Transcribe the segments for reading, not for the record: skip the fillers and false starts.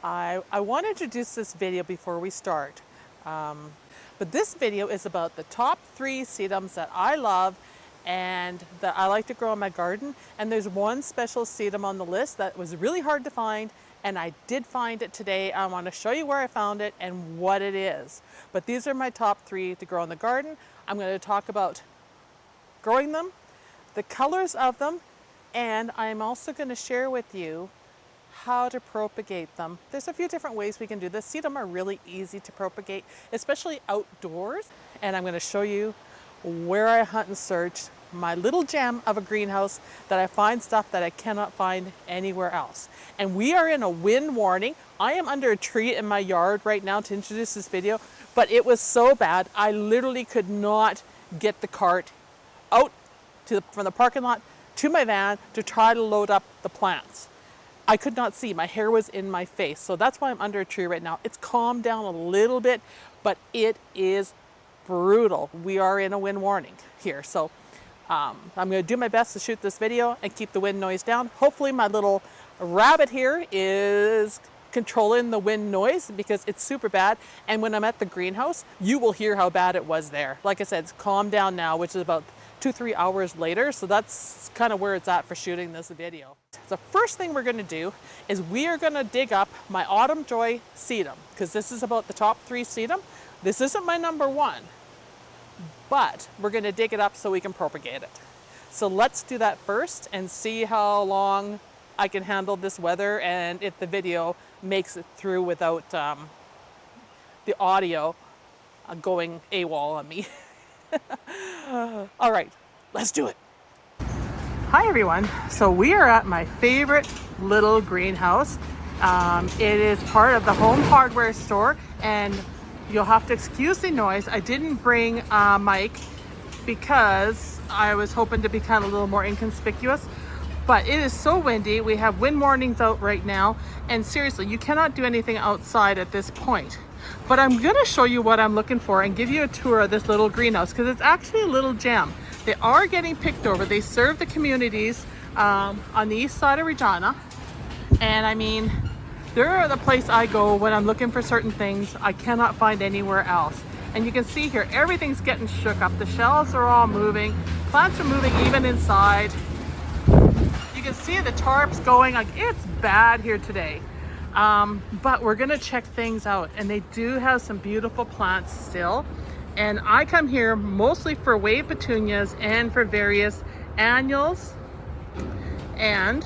I want to introduce this video before we start. But this video is about the top 3 sedums that I love and that I like to grow in my garden. And there's one special sedum on the list that was really hard to find, and I did find it today. I want to show you where I found it and what it is. But these are my top 3 to grow in the garden. I'm going to talk about growing them, the colors of them, and I'm also going to share with you how to propagate them. There's a few different ways we can do this. Sedum are really easy to propagate, especially outdoors. And I'm going to show you where I hunt and search, my little gem of a greenhouse that I find stuff that I cannot find anywhere else. And we are in a wind warning. I am under a tree in my yard right now to introduce this video, but it was so bad I literally could not get the cart out from the parking lot to my van to try to load up the plants. I could not see. My hair was in my face. So that's why I'm under a tree right now. It's calmed down a little bit, but it is brutal. We are in a wind warning here. So I'm going to do my best to shoot this video and keep the wind noise down. Hopefully my little rabbit here is controlling the wind noise because it's super bad. And when I'm at the greenhouse, you will hear how bad it was there. Like I said, it's calmed down now, which is about 2-3 hours later. So that's kind of where it's at for shooting this video. The first thing we're going to do is we are going to dig up my Autumn Joy sedum, because this is about the top 3 sedum. This isn't my number 1, but we're going to dig it up so we can propagate it. So let's do that first and see how long I can handle this weather and if the video makes it through without the audio going AWOL on me. All right, let's do it. Hi everyone. So we are at my favorite little greenhouse. It is part of the home hardware store, and you'll have to excuse the noise. I didn't bring a mic because I was hoping to be kind of a little more inconspicuous, but it is so windy. We have wind warnings out right now, and seriously, you cannot do anything outside at this point. But I'm gonna show you what I'm looking for and give you a tour of this little greenhouse, because it's actually a little gem. They are getting picked over. They serve the communities on the east side of Regina. And I mean, they're the place I go when I'm looking for certain things I cannot find anywhere else. And you can see here, everything's getting shook up. The shelves are all moving. Plants are moving even inside. You can see the tarps going. Like, it's bad here today. But we're gonna check things out, and they do have some beautiful plants still. And I come here mostly for wave petunias and for various annuals and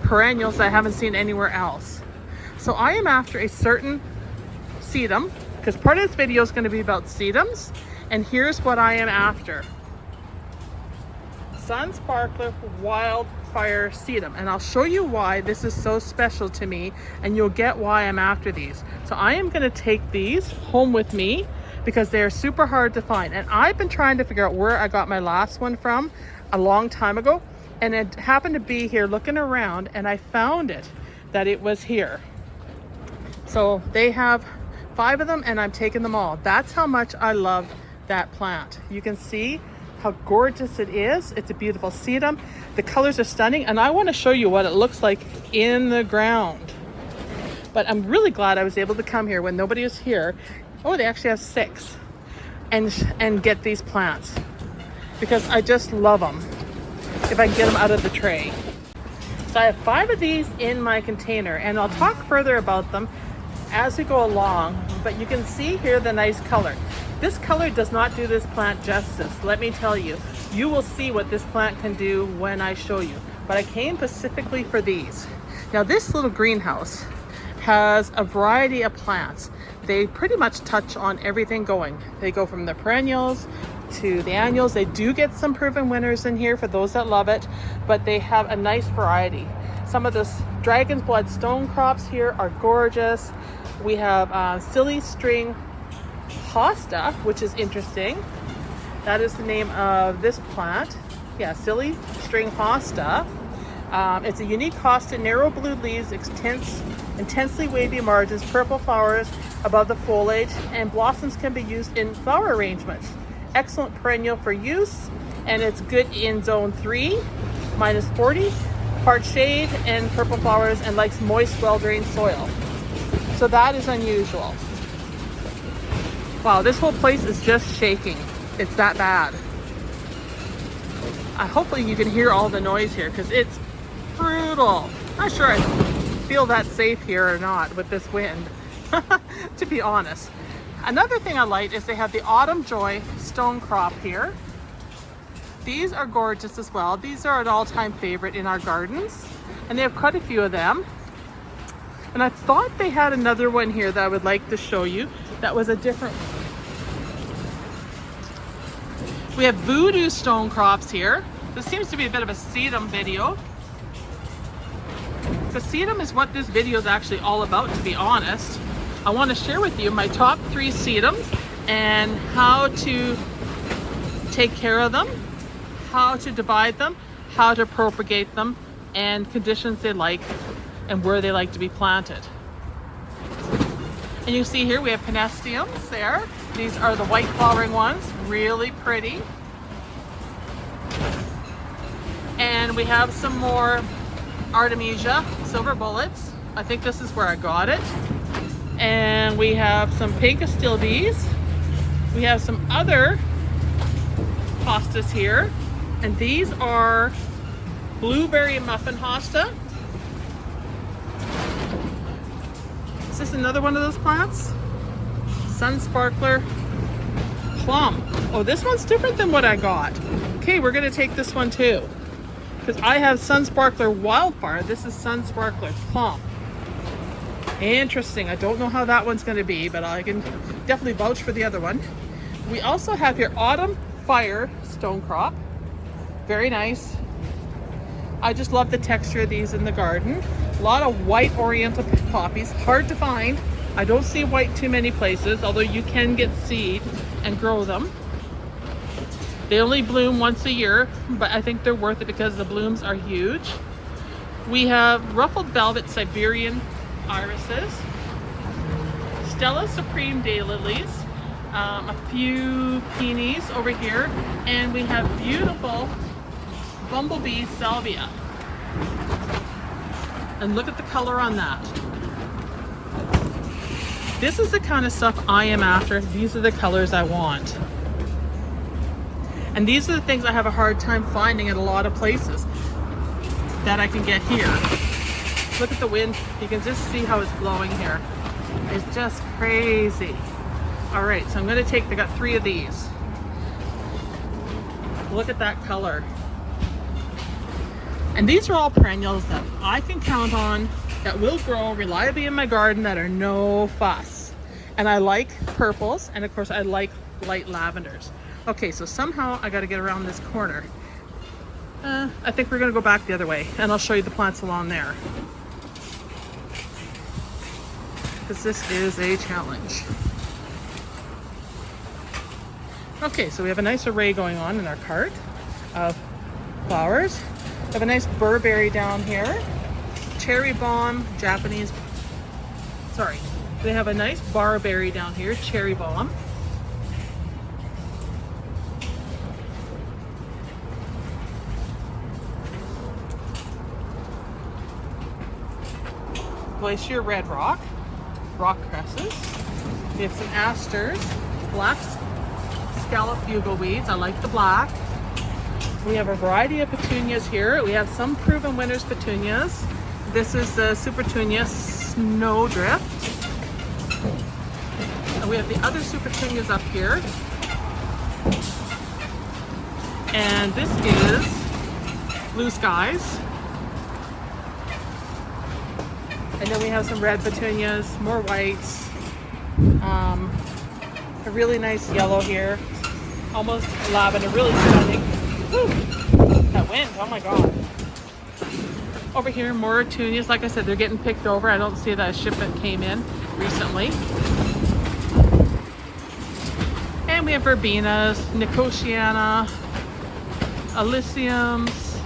perennials that I haven't seen anywhere else. So I am after a certain sedum, because part of this video is going to be about sedums, and here's what I am after. Sun Sparkler Wildfire Sedum, and I'll show you why this is so special to me, and you'll get why I'm after these. So I am going to take these home with me because they're super hard to find, and I've been trying to figure out where I got my last one from a long time ago, and it happened to be here looking around, and I found it, that it was here. So they have 5 of them, and I'm taking them all. That's how much I love that plant. You can see how gorgeous it is. It's a beautiful sedum. The colors are stunning, and I want to show you what it looks like in the ground. But I'm really glad I was able to come here when nobody was here. Oh, they actually have 6, and get these plants because I just love them if I can get them out of the tray. So I have 5 of these in my container, and I'll talk further about them as we go along, but you can see here the nice color. This color does not do this plant justice, let me tell you. You will see what this plant can do when I show you. But I came specifically for these. Now this little greenhouse has a variety of plants. They pretty much touch on everything going. They go from the perennials to the annuals. They do get some proven winners in here for those that love it, but they have a nice variety. Some of the dragon's blood stone crops here are gorgeous. We have silly string hosta, which is interesting. That is the name of this plant. Yeah, silly string hosta. It's a unique hosta, narrow blue leaves, intensely wavy margins, purple flowers above the foliage, and blossoms can be used in flower arrangements. Excellent perennial for use, and it's good in zone 3, -40, part shade and purple flowers and likes moist, well-drained soil. So that is unusual. Wow, this whole place is just shaking. It's that bad. Hopefully you can hear all the noise here because it's brutal. Not sure I feel that safe here or not with this wind, to be honest. Another thing I like is they have the Autumn Joy stone crop here. These are gorgeous as well. These are an all-time favorite in our gardens, and they have quite a few of them. And I thought they had another one here that I would like to show you that was a different one. We have voodoo stone crops here. This seems to be a bit of a sedum video. The sedum is what this video is actually all about, to be honest. I want to share with you my top 3 sedums and how to take care of them, how to divide them, how to propagate them, and conditions they like and where they like to be planted. And you see here we have penestiums there. These are the white flowering ones, really pretty. And we have some more Artemisia silver bullets. I think this is where I got it. And we have some pink astilbes. We have some other hostas here. And these are blueberry muffin hosta. Is this another one of those plants? Sun sparkler plum. Oh, this one's different than what I got. Okay, we're gonna take this one too, because I have sun sparkler wildfire. This is sun sparkler plum. Interesting. I don't know how that one's gonna be, but I can definitely vouch for the other one. We also have here autumn fire stone crop. Very nice. I just love the texture of these in the garden. A lot of white oriental poppies, hard to find. I don't see white too many places, although you can get seed and grow them. They only bloom once a year, but I think they're worth it because the blooms are huge. We have ruffled velvet Siberian irises, Stella Supreme daylilies, a few peonies over here, and we have beautiful bumblebee salvia. And look at the color on that. This is the kind of stuff I am after. These are the colors I want. And these are the things I have a hard time finding at a lot of places that I can get here. Look at the wind. You can just see how it's blowing here. It's just crazy. All right, so I'm gonna take, I got 3 of these. Look at that color. And these are all perennials that I can count on, that will grow reliably in my garden, that are no fuss. And I like purples, and of course I like light lavenders. Okay, so somehow I got to get around this corner. I think we're going to go back the other way, and I'll show you the plants along there, because this is a challenge. Okay, so we have a nice array going on in our cart of flowers. We have a nice burberry down here, cherry balm, Japanese, sorry. We have a nice barberry down here, cherry balm. Glacier red rock cresses. We have some asters, black scallop bugleweeds. I like the black. We have a variety of petunias here. We have some proven winners petunias. This is the Supertunia Snowdrift. And we have the other Supertunias up here. And this is Blue Skies. And then we have some red petunias, more whites. A really nice yellow here. Almost lavender, really stunning. Woo! That wind, oh my God. Over here, more petunias. Like I said, they're getting picked over. I don't see that a shipment came in recently. And we have verbenas, nicotiana, alyssiums,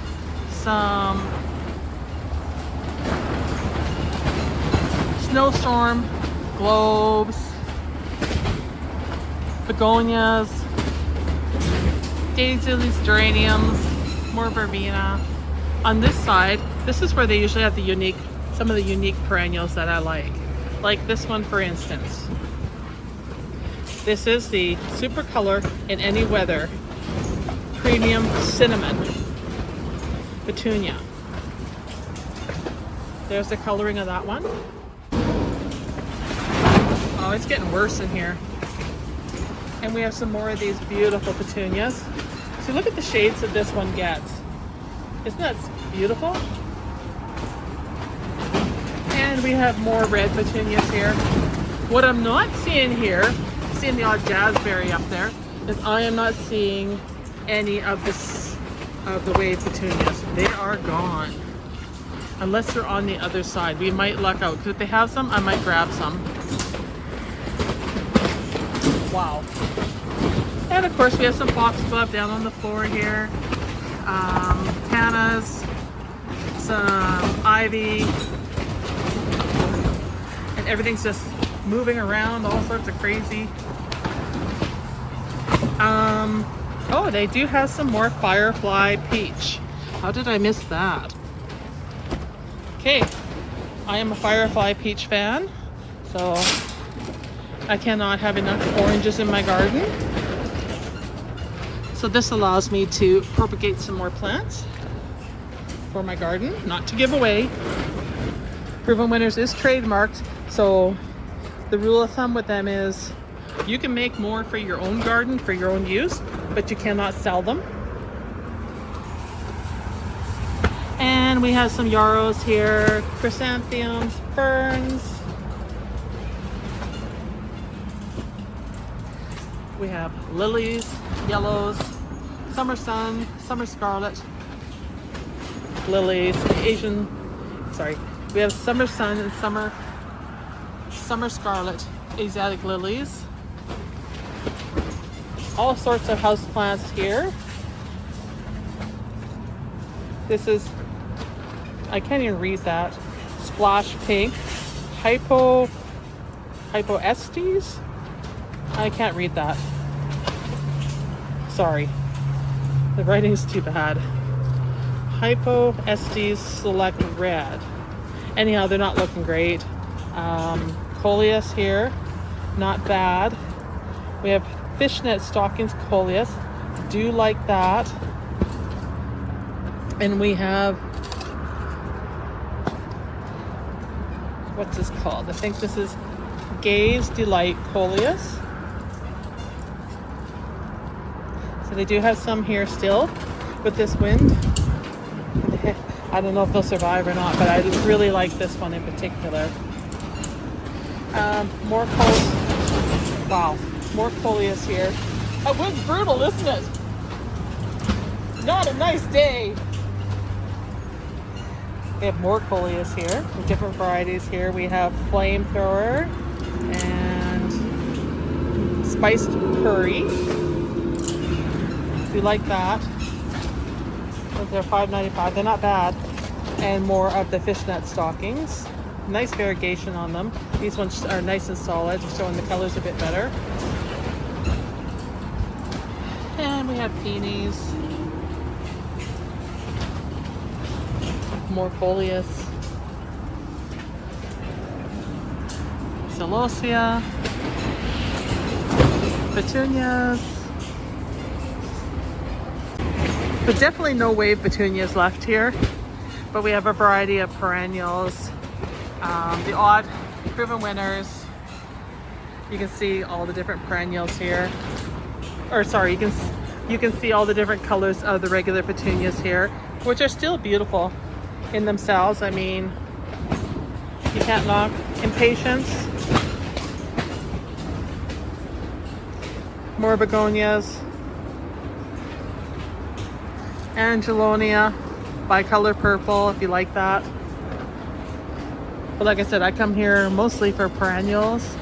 some snowstorm, globes, begonias, daisy lilies, geraniums, more verbena. On this side, this is where they usually have some of the unique perennials that I like this one for instance. This is the Super Color in Any Weather Premium Cinnamon Petunia. There's the coloring of that one. Oh, it's getting worse in here. And we have some more of these beautiful petunias. So look at the shades that this one gets. Isn't that beautiful? And we have more red petunias here. What I'm not seeing here, seeing the odd jazzberry up there, is I am not seeing any of the wave petunias. They are gone. Unless they're on the other side. We might luck out, because if they have some, I might grab some. Wow. And of course we have some foxglove down on the floor here. Cannas, some ivy, and everything's just moving around, all sorts of crazy. Oh, they do have some more Firefly Peach. How did I miss that? Okay, I am a Firefly Peach fan, so I cannot have enough oranges in my garden. So this allows me to propagate some more plants for my garden, not to give away. Proven Winners is trademarked, so the rule of thumb with them is you can make more for your own garden, for your own use, but you cannot sell them. And we have some yarrows here, chrysanthemums, ferns. We have lilies, yellows, summer sun, summer scarlet, lilies, we have summer sun and summer scarlet Asiatic lilies. All sorts of house plants here. This is, I can't even read that, splash pink, hypoestes. I can't read that. Sorry, the writing's too bad. Hypoestes select red. Anyhow, they're not looking great. Coleus here, not bad. We have fishnet stockings coleus, do like that. And we have, what's this called? I think this is Gaze Delight coleus. So they do have some here still with this wind. I don't know if they'll survive or not, but I really like this one in particular. More coleus here. That was brutal, isn't it? Not a nice day. We have more coleus here, with different varieties here. We have flamethrower and spiced curry. If you like that. They're $5.95. They're not bad. And more of the fishnet stockings. Nice variegation on them. These ones are nice and solid, showing the colors a bit better. And we have peonies. More coleus. Celosia. Petunias. But definitely no wave petunias left here. But we have a variety of perennials. The odd Proven Winners. You can see all the different perennials here. Or sorry, you can see all the different colors of the regular petunias here, which are still beautiful in themselves. I mean, you can't knock Impatience. More begonias. Angelonia, bicolor purple, if you like that. But like I said, I come here mostly for perennials,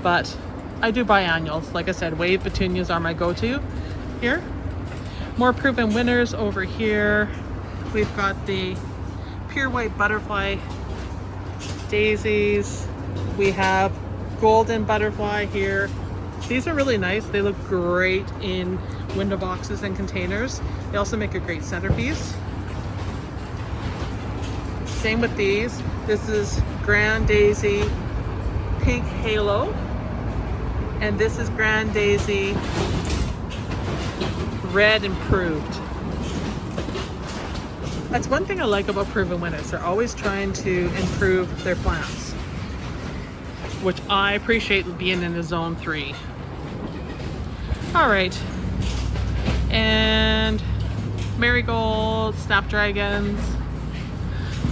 but I do biennials. Like I said, wave petunias are my go-to here. More Proven Winners over here. We've got the pure white butterfly daisies. We have golden butterfly here. These are really nice. They look great in window boxes and containers. They also make a great centerpiece. Same with these. This is Grand Daisy Pink Halo, and this is Grand Daisy Red Improved. That's one thing I like about Proven Winners. They're always trying to improve their plants, which I appreciate being in the zone 3. All right, and Marigold, Snapdragons,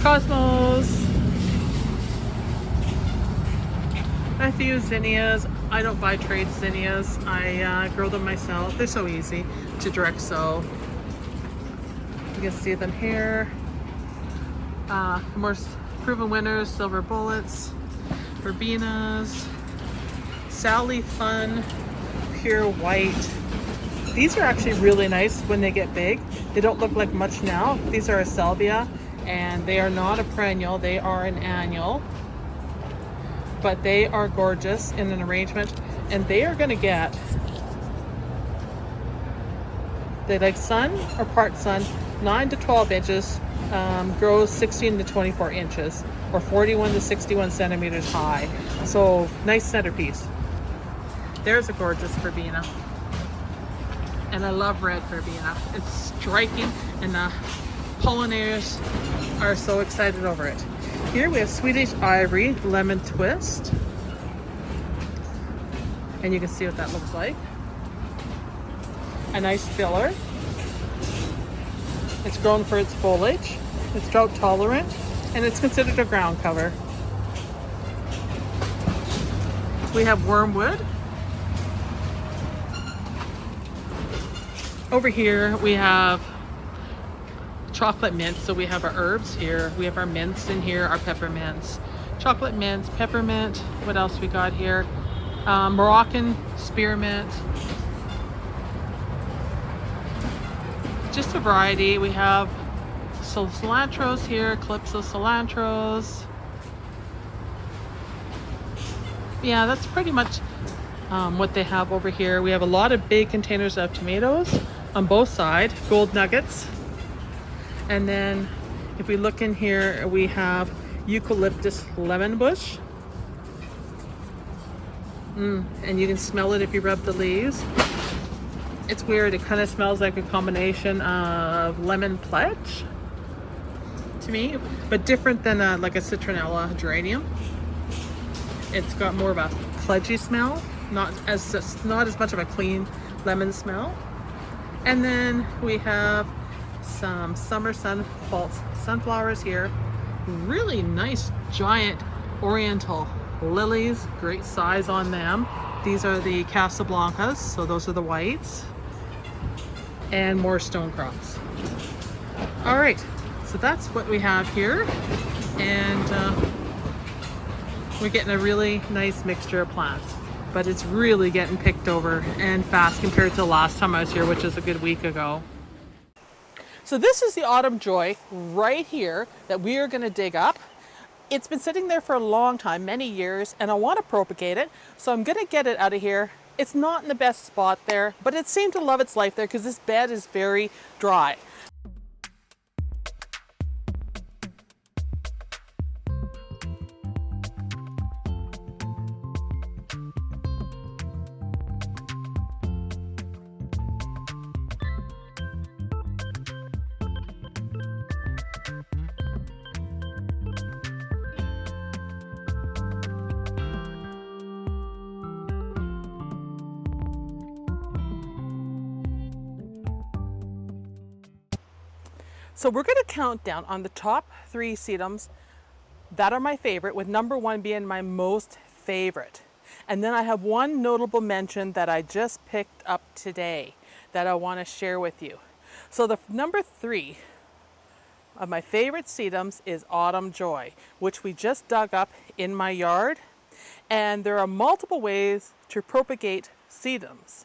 Cosmos, a few zinnias. I don't buy trade zinnias. I grow them myself. They're so easy to direct sow. You can see them here. More Proven Winners, Silver Bullets, Verbenas, Sally Fun, Pure White. These are actually really nice when they get big. They don't look like much now. These are a salvia, and they are not a perennial. They are an annual, but they are gorgeous in an arrangement, and they are going to get, they like sun or part sun, 9 to 12 inches, grows 16 to 24 inches, or 41 to 61 centimeters high. So nice centerpiece. There's a gorgeous verbena, and I love red verbena. It's striking, and the pollinators are so excited over it. Here we have Swedish Ivory Lemon Twist, and you can see what that looks like. A nice filler. It's grown for its foliage. It's drought tolerant, and it's considered a ground cover. We have Wormwood. Over here we have chocolate mint. So we have our herbs here. We have our mints in here, our peppermints. Chocolate mint, peppermint. What else we got here? Moroccan spearmint. Just a variety. We have cilantros here, Calypso cilantros. Yeah, that's pretty much what they have over here. We have a lot of big containers of tomatoes on both sides, gold nuggets. And then if we look in here, we have eucalyptus lemon bush. And you can smell it if you rub the leaves. It's weird, it kind of smells like a combination of lemon pledge to me, but different than like a citronella geranium. It's got more of a pledgy smell, not as much of a clean lemon smell. And then we have some summer sunflowers here. Really nice giant oriental lilies, great size on them. These are the Casablancas, so those are the whites. And more stone crops. All right, so that's what we have here, and we're getting a really nice mixture of plants, but it's really getting picked over and fast compared to the last time I was here, which is a good week ago. So this is the Autumn Joy right here that we are going to dig up. It's been sitting there for a long time, many years, and I want to propagate it, so I'm going to get it out of here. It's not in the best spot there, but it seemed to love its life there because this bed is very dry. So we're going to count down on the top 3 sedums that are my favorite, with number 1 being my most favorite. And then I have one notable mention that I just picked up today that I want to share with you. So the number 3 of my favorite sedums is Autumn Joy, which we just dug up in my yard. And there are multiple ways to propagate sedums,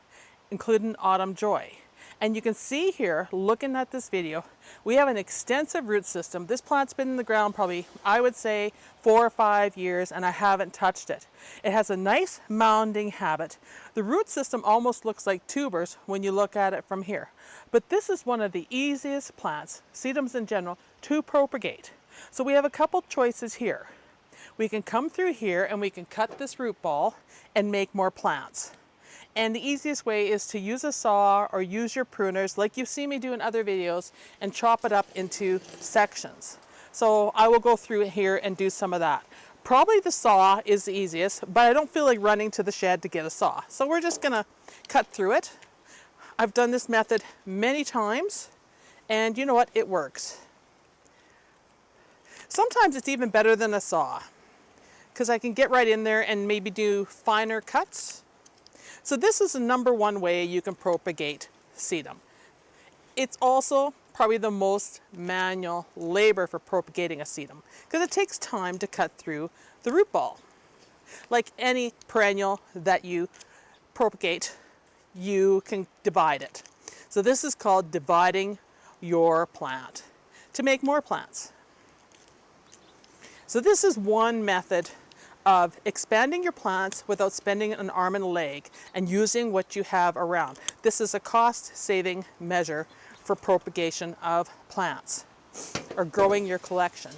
including Autumn Joy. And you can see here, looking at this video, we have an extensive root system. This plant's been in the ground probably, I would say, 4 or 5 years, and I haven't touched it. It has a nice mounding habit. The root system almost looks like tubers when you look at it from here. But this is one of the easiest plants, sedums in general, to propagate. So we have a couple choices here. We can come through here and we can cut this root ball and make more plants. And the easiest way is to use a saw or use your pruners like you've seen me do in other videos and chop it up into sections. So I will go through here and do some of that. Probably the saw is the easiest, but I don't feel like running to the shed to get a saw. So we're just gonna cut through it. I've done this method many times and you know what, it works. Sometimes it's even better than a saw because I can get right in there and maybe do finer cuts. So this is the number one way you can propagate sedum. It's also probably the most manual labor for propagating a sedum because it takes time to cut through the root ball. Like any perennial that you propagate, you can divide it. So this is called dividing your plant to make more plants. So this is one method of expanding your plants without spending an arm and a leg and using what you have around. This is a cost-saving measure for propagation of plants or growing your collection.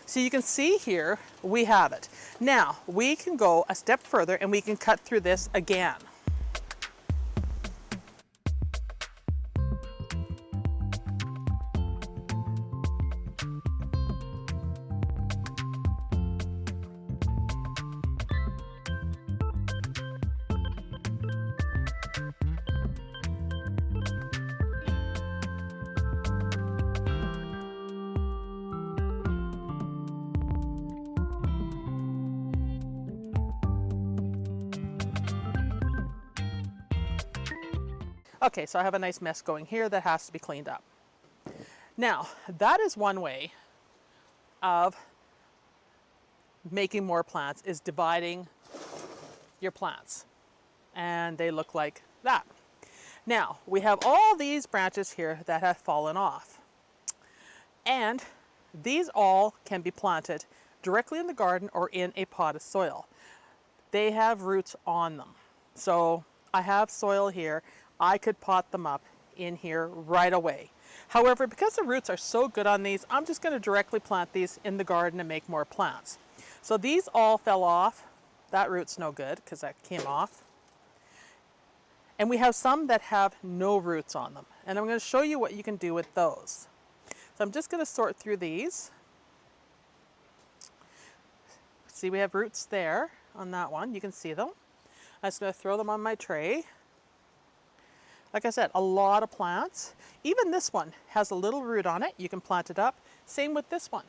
So you can see here, we have it. Now, we can go a step further and we can cut through this again. Okay, so I have a nice mess going here that has to be cleaned up. Now, that is one way of making more plants, is dividing your plants. And they look like that. Now, we have all these branches here that have fallen off. And these all can be planted directly in the garden or in a pot of soil. They have roots on them. So I have soil here. I could pot them up in here right away. However, because the roots are so good on these, I'm just going to directly plant these in the garden and make more plants. So these all fell off. That root's no good because that came off. And we have some that have no roots on them. And I'm going to show you what you can do with those. So I'm just going to sort through these. See, we have roots there on that one. You can see them. I'm just going to throw them on my tray. Like I said, a lot of plants. Even this one has a little root on it. You can plant it up. Same with this one.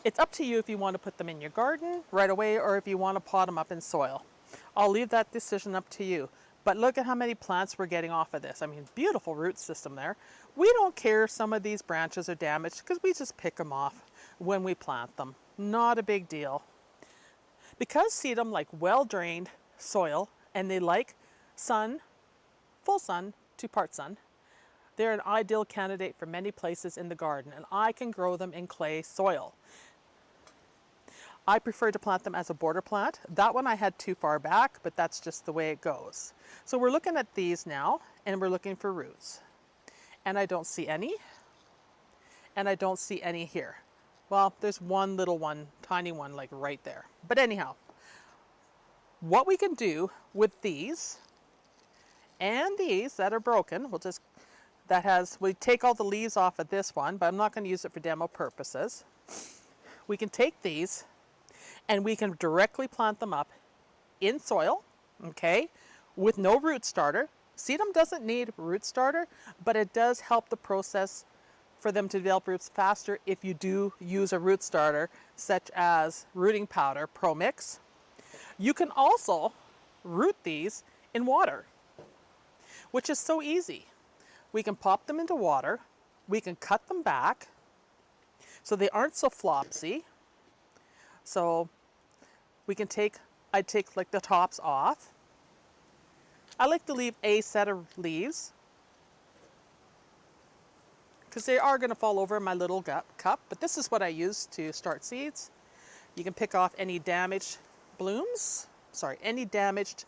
It's up to you if you want to put them in your garden right away or if you want to pot them up in soil. I'll leave that decision up to you. But look at how many plants we're getting off of this. I mean, beautiful root system there. We don't care if some of these branches are damaged because we just pick them off when we plant them. Not a big deal. Because sedum like well-drained soil and they like sun, full sun to part sun, they're an ideal candidate for many places in the garden, and I can grow them in clay soil. I prefer to plant them as a border plant. That one I had too far back, but that's just the way it goes. So we're looking at these now, and we're looking for roots. And I don't see any, and I don't see any here. Well, there's one little one, tiny one, like right there. But anyhow, what we can do with these and these that are broken, we take all the leaves off of this one, but I'm not going to use it for demo purposes. We can take these and we can directly plant them up in soil, okay, with no root starter. Sedum doesn't need root starter, but it does help the process for them to develop roots faster if you do use a root starter, such as rooting powder, Pro Mix. You can also root these in water, which is so easy. We can pop them into water, we can cut them back so they aren't so flopsy. So we can I'd take like the tops off. I like to leave a set of leaves because they are going to fall over in my little cup, but this is what I use to start seeds. You can pick off any damaged any damaged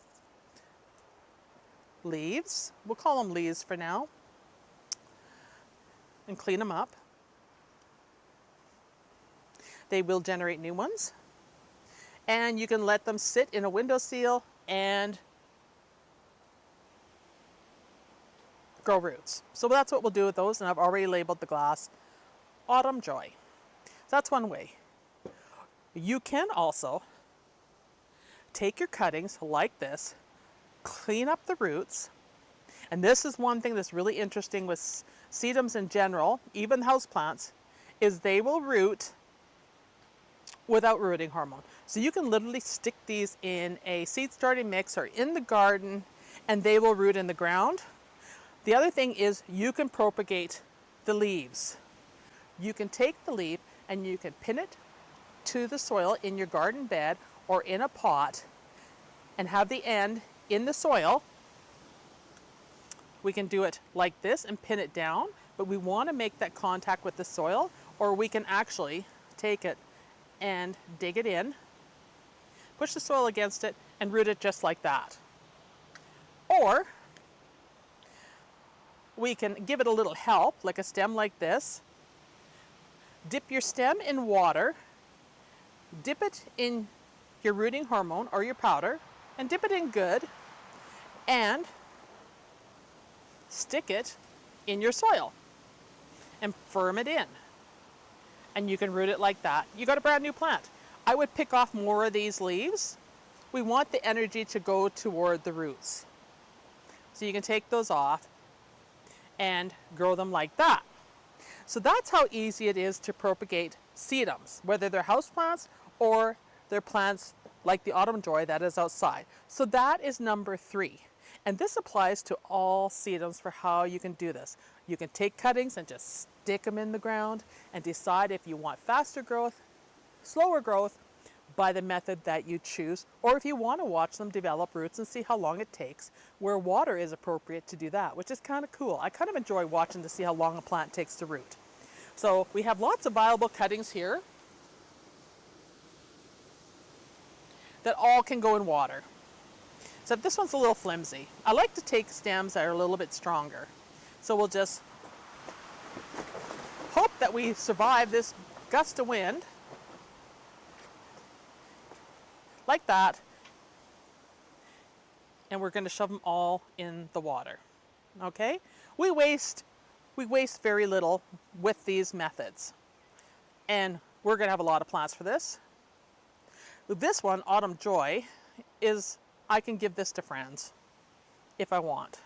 leaves. We'll call them leaves for now. And clean them up. they will generate new ones. And you can let them sit in a windowsill and grow roots. So that's what we'll do with those, and I've already labeled the glass Autumn Joy. So that's one way. You can also take your cuttings like this, clean up the roots, and this is one thing that's really interesting with sedums in general, even houseplants, is they will root without rooting hormone. So you can literally stick these in a seed starting mix or in the garden and they will root in the ground. The other thing is you can propagate the leaves. You can take the leaf and you can pin it to the soil in your garden bed or in a pot and have the end in the soil. We can do it like this and pin it down, but we want to make that contact with the soil, or we can actually take it and dig it in, push the soil against it, and root it just like that. Or we can give it a little help, like a stem like this. Dip your stem in water, dip it in your rooting hormone or your powder, and dip it in good, and stick it in your soil and firm it in. And you can root it like that. You got a brand new plant. I would pick off more of these leaves. We want the energy to go toward the roots. So you can take those off and grow them like that. So that's how easy it is to propagate sedums, whether they're houseplants or they're plants like the Autumn Joy that is outside. So that is number 3. And this applies to all sedums for how you can do this. You can take cuttings and just stick them in the ground and decide if you want faster growth, slower growth, by the method that you choose, or if you want to watch them develop roots and see how long it takes, where water is appropriate to do that, which is kind of cool. I kind of enjoy watching to see how long a plant takes to root. So we have lots of viable cuttings here that all can go in water. So this one's a little flimsy. I like to take stems that are a little bit stronger. So we'll just hope that we survive this gust of wind. Like that. And we're going to shove them all in the water. Okay? We waste very little with these methods. And we're going to have a lot of plants for this. This one, Autumn Joy, is I can give this to friends if I want.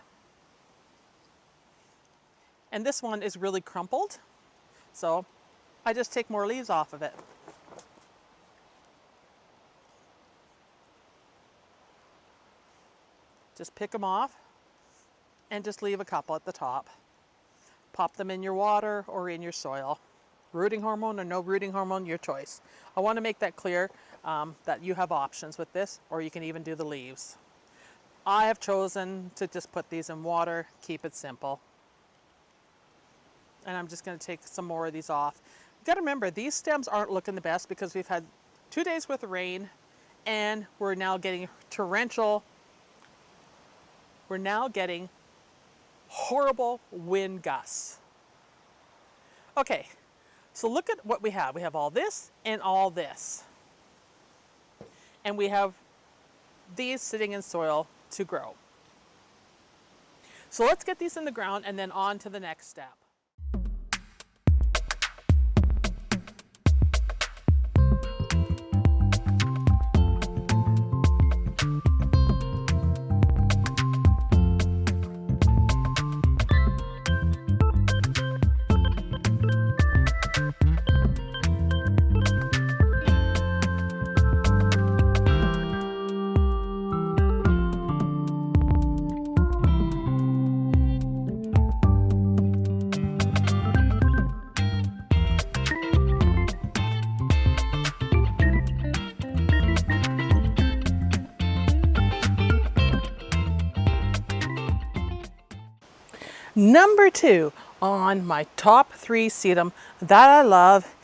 And this one is really crumpled, so I just take more leaves off of it. Just pick them off and just leave a couple at the top. Pop them in your water or in your soil. Rooting hormone or no rooting hormone, your choice. I want to make that clear that you have options with this, or you can even do the leaves. I have chosen to just put these in water, keep it simple. And I'm just going to take some more of these off. You got to remember, these stems aren't looking the best because we've had 2 days worth of rain and we're now getting torrential. We're now getting horrible wind gusts. Okay, so look at what we have. We have all this and all this. And we have these sitting in soil to grow. So let's get these in the ground and then on to the next step. Number 2 on my top 3 sedum that I love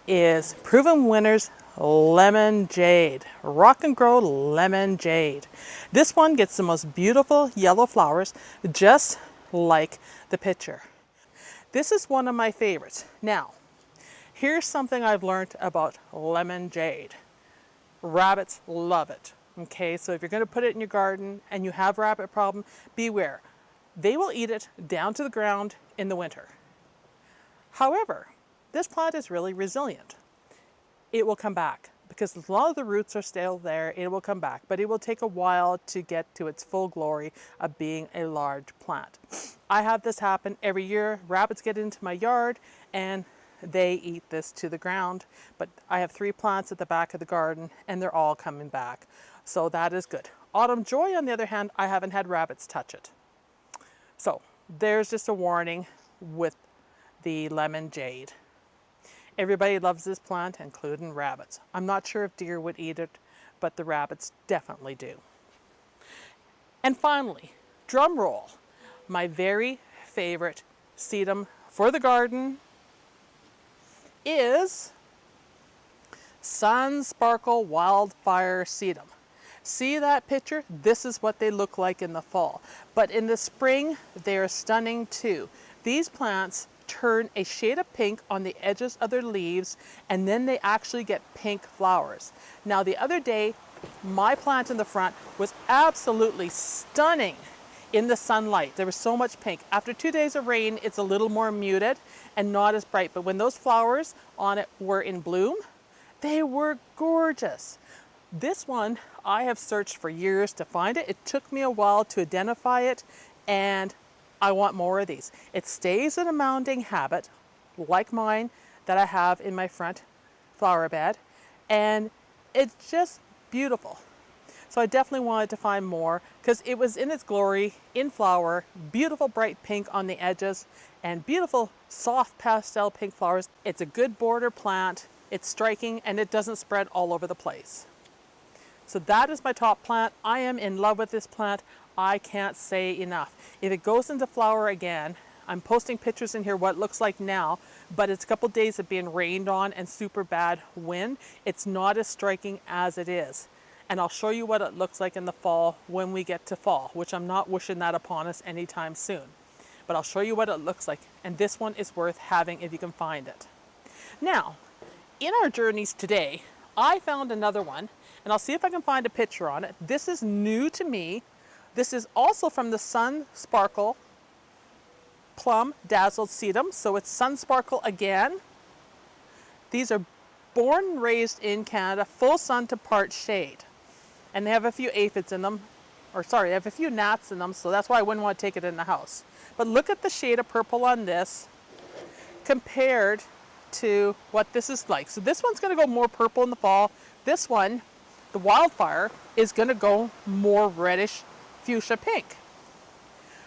is Proven Winners Lemon Jade. Rock and Grow Lemon Jade. This one gets the most beautiful yellow flowers, just like the picture. This is one of my favorites. Now, Here's something I've learned about lemon jade. Rabbits love it. Okay, so if you're going to put it in your garden and you have rabbit problem, beware. They will eat it down to the ground in the winter. However, this plant is really resilient. It will come back because a lot of the roots are still there. It will come back, but it will take a while to get to its full glory of being a large plant. I have this happen every year. Rabbits get into my yard and they eat this to the ground, but I have 3 plants at the back of the garden and they're all coming back. So that is good. Autumn Joy, on the other hand, I haven't had rabbits touch it. So there's just a warning with the lemon jade. Everybody loves this plant, including rabbits. I'm not sure if deer would eat it, but the rabbits definitely do. And finally, drum roll, my very favorite sedum for the garden is Sun Sparkle Wildfire Sedum. See that picture? This is what they look like in the fall. But in the spring, they are stunning too. These plants turn a shade of pink on the edges of their leaves, and then they actually get pink flowers. Now the other day, my plant in the front was absolutely stunning in the sunlight. There was so much pink. After 2 days of rain, it's a little more muted and not as bright. But when those flowers on it were in bloom, they were gorgeous. This one, I have searched for years to find it. It took me a while to identify it, and I want more of these. It stays in a mounding habit, like mine that I have in my front flower bed, and it's just beautiful. So I definitely wanted to find more because it was in its glory, in flower, beautiful bright pink on the edges, and beautiful soft pastel pink flowers. It's a good border plant, it's striking, and it doesn't spread all over the place. So that is my top plant. I am in love with this plant. I can't say enough. If it goes into flower again, I'm posting pictures in here what it looks like now, but it's a couple days of being rained on and super bad wind. It's not as striking as it is. And I'll show you what it looks like in the fall when we get to fall, which I'm not wishing that upon us anytime soon. But I'll show you what it looks like. And this one is worth having if you can find it. Now, in our journeys today, I found another one, and I'll see if I can find a picture on it. This is new to me. This is also from the Sun Sparkle Plum Dazzled Sedum, so it's Sun Sparkle again. These are born and raised in Canada, full sun to part shade. And they have a few aphids in them, they have a few gnats in them, so that's why I wouldn't want to take it in the house. But look at the shade of purple on this compared to what this is like. So this one's going to go more purple in the fall. This one, the Wildfire, is going to go more reddish fuchsia pink.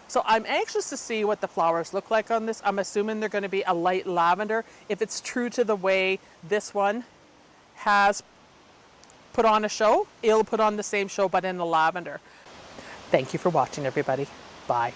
So I'm anxious to see what the flowers look like on this. I'm assuming they're going to be a light lavender. If it's true to the way this one has put on a show, it'll put on the same show but in the lavender. Thank you for watching, everybody. Bye.